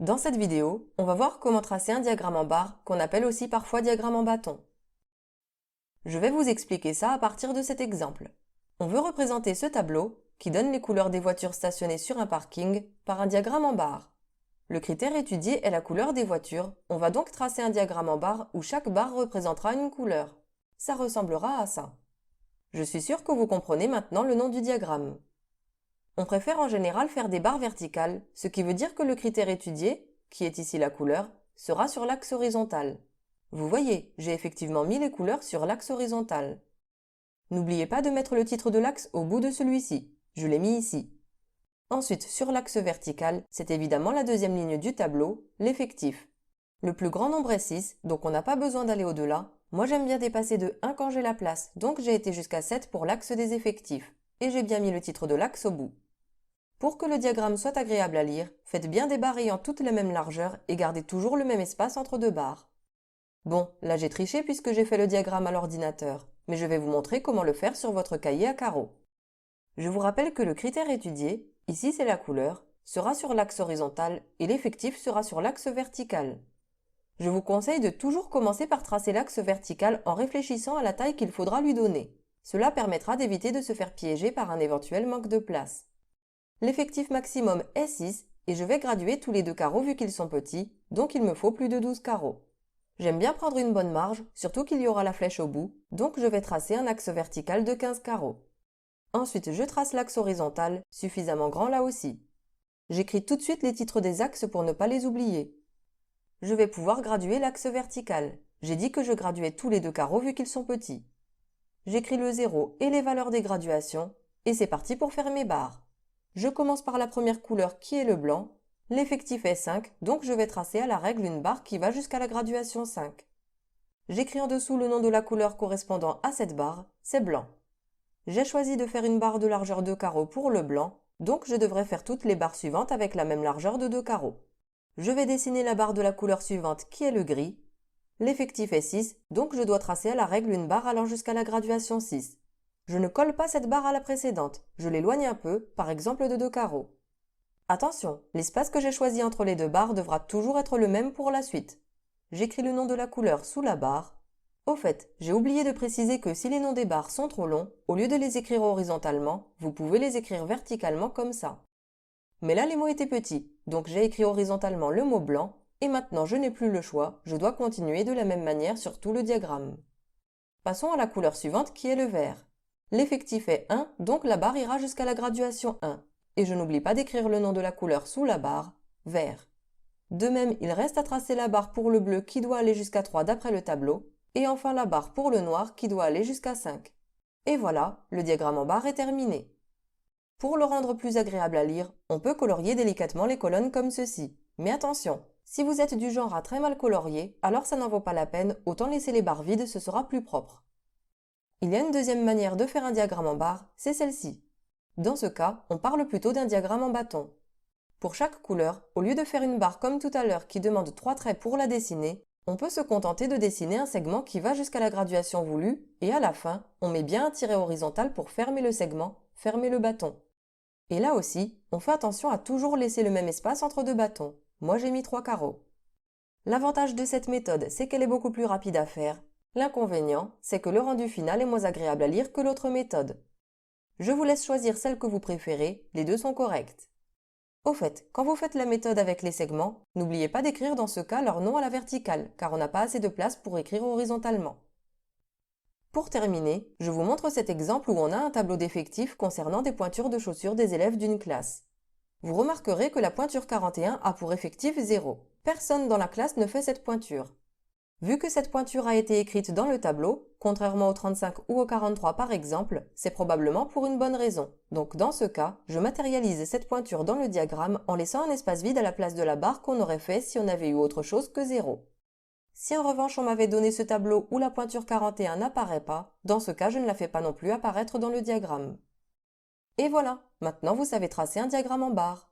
Dans cette vidéo, on va voir comment tracer un diagramme en barre, qu'on appelle aussi parfois diagramme en bâton. Je vais vous expliquer ça à partir de cet exemple. On veut représenter ce tableau, qui donne les couleurs des voitures stationnées sur un parking, par un diagramme en barre. Le critère étudié est la couleur des voitures, on va donc tracer un diagramme en barre où chaque barre représentera une couleur. Ça ressemblera à ça. Je suis sûre que vous comprenez maintenant le nom du diagramme. On préfère en général faire des barres verticales, ce qui veut dire que le critère étudié, qui est ici la couleur, sera sur l'axe horizontal. Vous voyez, j'ai effectivement mis les couleurs sur l'axe horizontal. N'oubliez pas de mettre le titre de l'axe au bout de celui-ci, je l'ai mis ici. Ensuite, sur l'axe vertical, c'est évidemment la deuxième ligne du tableau, l'effectif. Le plus grand nombre est 6, donc on n'a pas besoin d'aller au-delà. Moi j'aime bien dépasser de 1 quand j'ai la place, donc j'ai été jusqu'à 7 pour l'axe des effectifs, et j'ai bien mis le titre de l'axe au bout. Pour que le diagramme soit agréable à lire, faites bien des barres ayant toutes la même largeur et gardez toujours le même espace entre deux barres. Bon, là j'ai triché puisque j'ai fait le diagramme à l'ordinateur, mais je vais vous montrer comment le faire sur votre cahier à carreaux. Je vous rappelle que le critère étudié, ici c'est la couleur, sera sur l'axe horizontal et l'effectif sera sur l'axe vertical. Je vous conseille de toujours commencer par tracer l'axe vertical en réfléchissant à la taille qu'il faudra lui donner. Cela permettra d'éviter de se faire piéger par un éventuel manque de place. L'effectif maximum est 6 et je vais graduer tous les deux carreaux vu qu'ils sont petits, donc il me faut plus de 12 carreaux. J'aime bien prendre une bonne marge, surtout qu'il y aura la flèche au bout, donc je vais tracer un axe vertical de 15 carreaux. Ensuite, je trace l'axe horizontal, suffisamment grand là aussi. J'écris tout de suite les titres des axes pour ne pas les oublier. Je vais pouvoir graduer l'axe vertical. J'ai dit que je graduais tous les deux carreaux vu qu'ils sont petits. J'écris le 0 et les valeurs des graduations, et c'est parti pour faire mes barres. Je commence par la première couleur qui est le blanc. L'effectif est 5, donc je vais tracer à la règle une barre qui va jusqu'à la graduation 5. J'écris en dessous le nom de la couleur correspondant à cette barre, c'est blanc. J'ai choisi de faire une barre de largeur 2 carreaux pour le blanc, donc je devrais faire toutes les barres suivantes avec la même largeur de 2 carreaux. Je vais dessiner la barre de la couleur suivante qui est le gris. L'effectif est 6, donc je dois tracer à la règle une barre allant jusqu'à la graduation 6. Je ne colle pas cette barre à la précédente, je l'éloigne un peu, par exemple de 2 carreaux. Attention, l'espace que j'ai choisi entre les deux barres devra toujours être le même pour la suite. J'écris le nom de la couleur sous la barre. Au fait, j'ai oublié de préciser que si les noms des barres sont trop longs, au lieu de les écrire horizontalement, vous pouvez les écrire verticalement comme ça. Mais là les mots étaient petits, donc j'ai écrit horizontalement le mot blanc, et maintenant je n'ai plus le choix, je dois continuer de la même manière sur tout le diagramme. Passons à la couleur suivante qui est le vert. L'effectif est 1, donc la barre ira jusqu'à la graduation 1. Et je n'oublie pas d'écrire le nom de la couleur sous la barre, vert. De même, il reste à tracer la barre pour le bleu qui doit aller jusqu'à 3 d'après le tableau, et enfin la barre pour le noir qui doit aller jusqu'à 5. Et voilà, le diagramme en barre est terminé. Pour le rendre plus agréable à lire, on peut colorier délicatement les colonnes comme ceci. Mais attention, si vous êtes du genre à très mal colorier, alors ça n'en vaut pas la peine, autant laisser les barres vides, ce sera plus propre. Il y a une deuxième manière de faire un diagramme en barre, c'est celle-ci. Dans ce cas, on parle plutôt d'un diagramme en bâton. Pour chaque couleur, au lieu de faire une barre comme tout à l'heure qui demande 3 traits pour la dessiner, on peut se contenter de dessiner un segment qui va jusqu'à la graduation voulue, et à la fin, on met bien un tiret horizontal pour fermer le segment, fermer le bâton. Et là aussi, on fait attention à toujours laisser le même espace entre deux bâtons. Moi j'ai mis 3 carreaux. L'avantage de cette méthode, c'est qu'elle est beaucoup plus rapide à faire. L'inconvénient, c'est que le rendu final est moins agréable à lire que l'autre méthode. Je vous laisse choisir celle que vous préférez, les deux sont correctes. Au fait, quand vous faites la méthode avec les segments, n'oubliez pas d'écrire dans ce cas leur nom à la verticale, car on n'a pas assez de place pour écrire horizontalement. Pour terminer, je vous montre cet exemple où on a un tableau d'effectifs concernant des pointures de chaussures des élèves d'une classe. Vous remarquerez que la pointure 41 a pour effectif 0. Personne dans la classe ne fait cette pointure. Vu que cette pointure a été écrite dans le tableau, contrairement au 35 ou au 43 par exemple, c'est probablement pour une bonne raison. Donc dans ce cas, je matérialise cette pointure dans le diagramme en laissant un espace vide à la place de la barre qu'on aurait fait si on avait eu autre chose que 0. Si en revanche on m'avait donné ce tableau où la pointure 41 n'apparaît pas, dans ce cas je ne la fais pas non plus apparaître dans le diagramme. Et voilà, maintenant vous savez tracer un diagramme en barre.